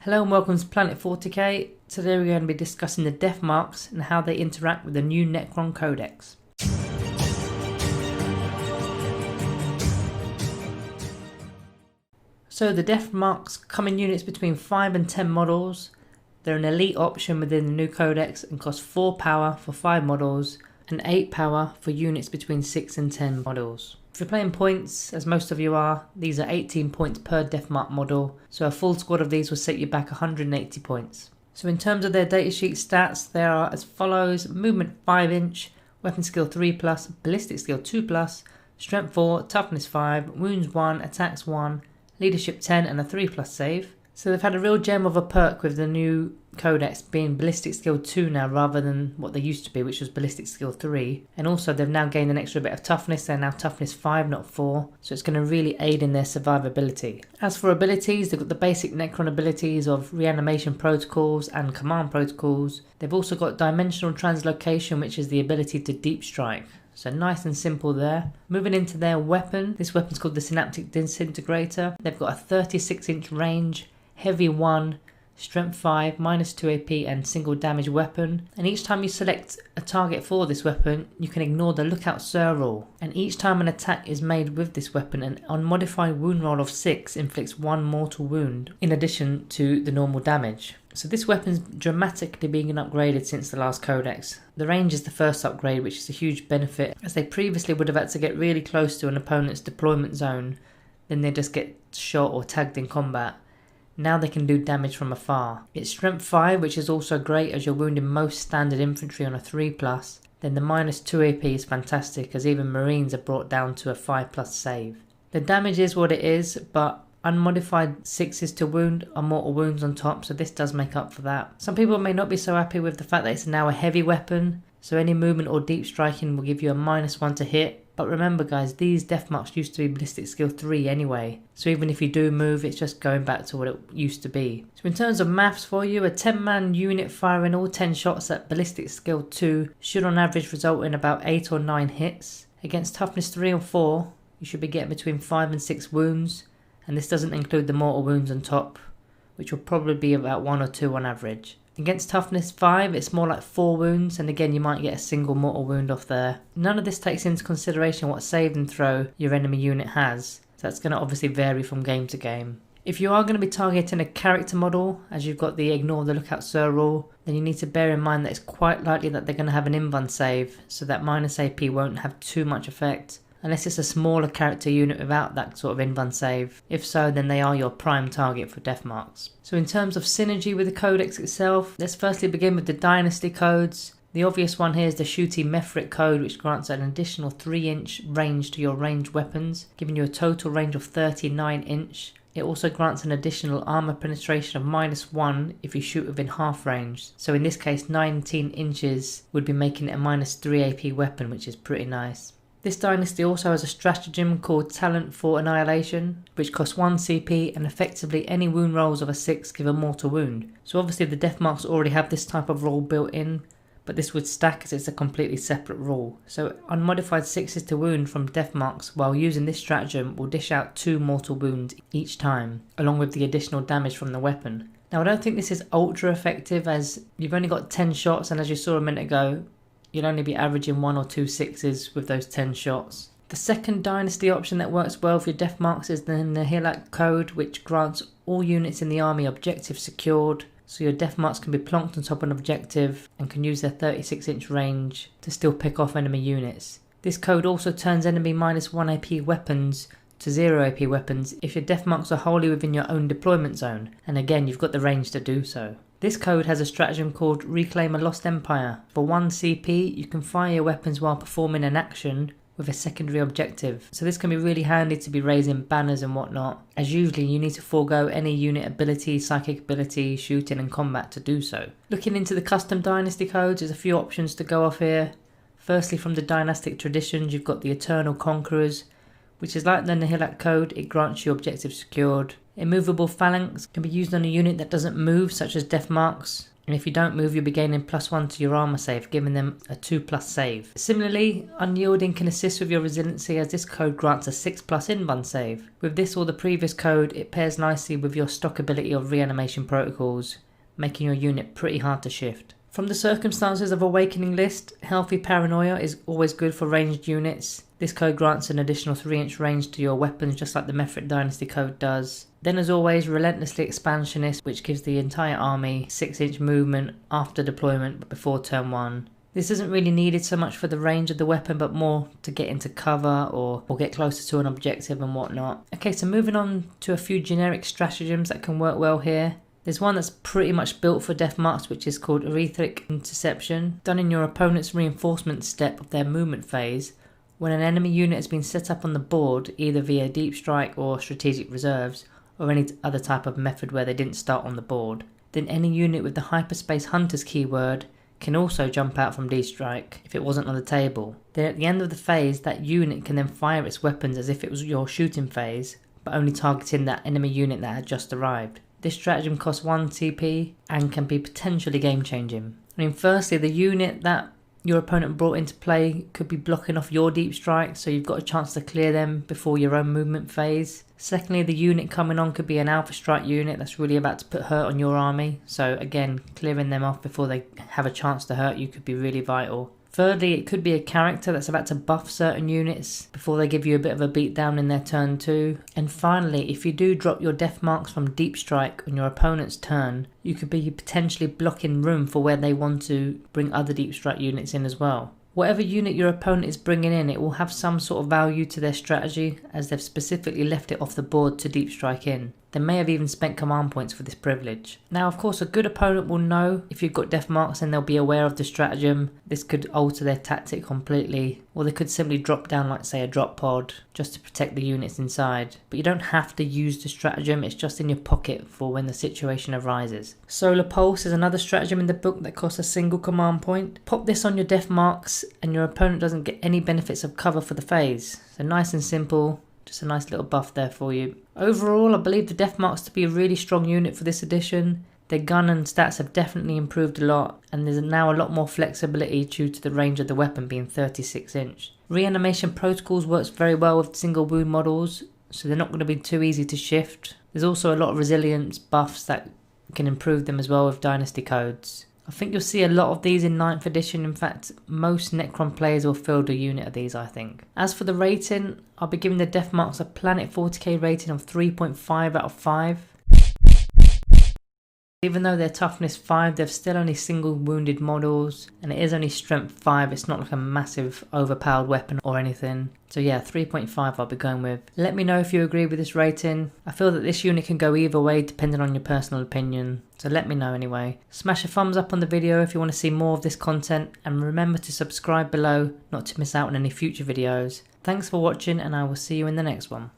Hello and welcome to Planet 40k. Today we're going to be discussing the Deathmarks and how they interact with the new Necron Codex. So the Deathmarks come in units between 5 and 10 models. They're an elite option within the new Codex and cost 4 power for 5 models and 8 power for units between 6 and 10 models. If you're playing points, as most of you are, these are 18 points per Deathmark model, so a full squad of these will set you back 180 points. So in terms of their datasheet stats, they are as follows: movement 5 inch, weapon skill 3+, ballistic skill 2+, strength 4, toughness 5, wounds 1, attacks 1, leadership 10 and a 3+ save. So they've had a real gem of a perk with the new Codex being ballistic skill 2 now rather than what they used to be, which was ballistic skill 3. And also they've now gained an extra bit of toughness. They're now toughness 5, not 4. So it's going to really aid in their survivability. As for abilities, they've got the basic Necron abilities of reanimation protocols and command protocols. They've also got dimensional translocation, which is the ability to deep strike. So nice and simple there. Moving into their weapon, this weapon's called the Synaptic Disintegrator. They've got a 36 inch range, heavy 1, strength 5, -2 AP and single damage weapon. And each time you select a target for this weapon, you can ignore the Lookout Sir rule. And each time an attack is made with this weapon, an unmodified wound roll of 6 inflicts 1 mortal wound in addition to the normal damage. So this weapon's dramatically being upgraded since the last Codex. The range is the first upgrade, which is a huge benefit, as they previously would have had to get really close to an opponent's deployment zone, then they just get shot or tagged in combat. Now they can do damage from afar. It's strength 5, which is also great as you're wounding most standard infantry on a 3+. Then the -2 AP is fantastic, as even marines are brought down to a 5+ save. The damage is what it is, but unmodified 6s to wound are mortal wounds on top, so this does make up for that. Some people may not be so happy with the fact that it's now a heavy weapon, so any movement or deep striking will give you a -1 to hit. But remember guys, these Deathmarks used to be ballistic skill 3 anyway, so even if you do move, it's just going back to what it used to be. So in terms of maths for you, a 10-man unit firing all 10 shots at ballistic skill 2 should on average result in about 8 or 9 hits. Against toughness 3 or 4, you should be getting between 5 and 6 wounds, and this doesn't include the mortal wounds on top, which will probably be about 1 or 2 on average. Against toughness 5, it's more like 4 wounds, and again you might get a single mortal wound off there. None of this takes into consideration what save and throw your enemy unit has, so that's going to obviously vary from game to game. If you are going to be targeting a character model, as you've got the ignore the Lookout Sir rule, then you need to bear in mind that it's quite likely that they're going to have an invuln save, so that -AP won't have too much effect. Unless it's a smaller character unit without that sort of invuln save. If so, then they are your prime target for Deathmarks. So in terms of synergy with the Codex itself, let's firstly begin with the Dynasty codes. The obvious one here is the Shooty Mefrit code, which grants an additional 3 inch range to your ranged weapons, giving you a total range of 39 inch. It also grants an additional armor penetration of -1 if you shoot within half range. So in this case 19 inches would be making it a -3 AP weapon, which is pretty nice. This Dynasty also has a stratagem called Talent for Annihilation, which costs 1 CP, and effectively any wound rolls of a 6 give a mortal wound. So obviously the Deathmarks already have this type of rule built in, but this would stack as it's a completely separate rule. So unmodified 6s to wound from Deathmarks while using this stratagem will dish out 2 mortal wounds each time, along with the additional damage from the weapon. Now I don't think this is ultra effective, as you've only got 10 shots, and as you saw a minute ago, you'll only be averaging 1 or 2 6s with those 10 shots. The second Dynasty option that works well for your Deathmarks is the Hilac code, which grants all units in the army objective secured, so your Deathmarks can be plonked on top of an objective and can use their 36 inch range to still pick off enemy units. This code also turns enemy -1 AP weapons to 0 AP weapons if your Deathmarks are wholly within your own deployment zone, and again you've got the range to do so. This code has a stratagem called Reclaim a Lost Empire. For 1 CP, you can fire your weapons while performing an action with a secondary objective. So this can be really handy to be raising banners and whatnot, as usually you need to forego any unit ability, psychic ability, shooting and combat to do so. Looking into the custom Dynasty codes, there's a few options to go off here. Firstly, from the dynastic traditions, you've got the Eternal Conquerors, which is like the Hilac code, it grants you objective secured. Immovable Phalanx can be used on a unit that doesn't move, such as Deathmarks, and if you don't move you'll be gaining +1 to your armor save, giving them a 2+ save. Similarly, unyielding can assist with your resiliency as this code grants a 6+ invuln save. With this or the previous code, it pairs nicely with your stock ability of reanimation protocols, making your unit pretty hard to shift. From the circumstances of Awakening list, healthy paranoia is always good for ranged units. This code grants an additional 3-inch range to your weapons just like the Method Dynasty code does. Then as always, Relentlessly Expansionist, which gives the entire army 6-inch movement after deployment but before turn 1. This isn't really needed so much for the range of the weapon but more to get into cover or get closer to an objective and whatnot. Okay, so moving on to a few generic stratagems that can work well here. There's one that's pretty much built for Deathmarks, which is called Etheric Interception. Done in your opponent's reinforcement step of their movement phase, when an enemy unit has been set up on the board either via Deep Strike or Strategic Reserves, or any other type of method where they didn't start on the board, then any unit with the Hyperspace Hunters keyword can also jump out from Deep Strike if it wasn't on the table. Then at the end of the phase, that unit can then fire its weapons as if it was your shooting phase, but only targeting that enemy unit that had just arrived. This stratagem costs 1 TP and can be potentially game changing. I mean, firstly, the unit that your opponent brought into play could be blocking off your Deep Strike, so you've got a chance to clear them before your own movement phase. Secondly, the unit coming on could be an Alpha Strike unit that's really about to put hurt on your army, so again, clearing them off before they have a chance to hurt you could be really vital. Thirdly, it could be a character that's about to buff certain units before they give you a bit of a beatdown in their turn 2. And finally, if you do drop your Deathmarks from Deep Strike on your opponent's turn, you could be potentially blocking room for where they want to bring other Deep Strike units in as well. Whatever unit your opponent is bringing in, it will have some sort of value to their strategy as they've specifically left it off the board to Deep Strike in. They may have even spent command points for this privilege. Now of course a good opponent will know if you've got Deathmarks and they'll be aware of the stratagem. This could alter their tactic completely, or they could simply drop down like say a drop pod just to protect the units inside. But you don't have to use the stratagem, it's just in your pocket for when the situation arises. Solar Pulse is another stratagem in the book that costs a single command point. Pop this on your Deathmarks and your opponent doesn't get any benefits of cover for the phase. So nice and simple. Just a nice little buff there for you. Overall, I believe the Deathmarks to be a really strong unit for this edition. Their gun and stats have definitely improved a lot, and there's now a lot more flexibility due to the range of the weapon being 36 inch. Reanimation protocols works very well with single wound models, so they're not going to be too easy to shift. There's also a lot of resilience buffs that can improve them as well with Dynasty codes. I think you'll see a lot of these in 9th edition. In fact, most Necron players will field a unit of these, I think. As for the rating, I'll be giving the Deathmarks a Planet 40k rating of 3.5 out of 5. Even though they're toughness 5, they're still only single wounded models, and it is only strength 5, it's not like a massive overpowered weapon or anything. So yeah, 3.5 I'll be going with. Let me know if you agree with this rating. I feel that this unit can go either way depending on your personal opinion, so let me know anyway. Smash a thumbs up on the video if you want to see more of this content, and remember to subscribe below not to miss out on any future videos. Thanks for watching, and I will see you in the next one.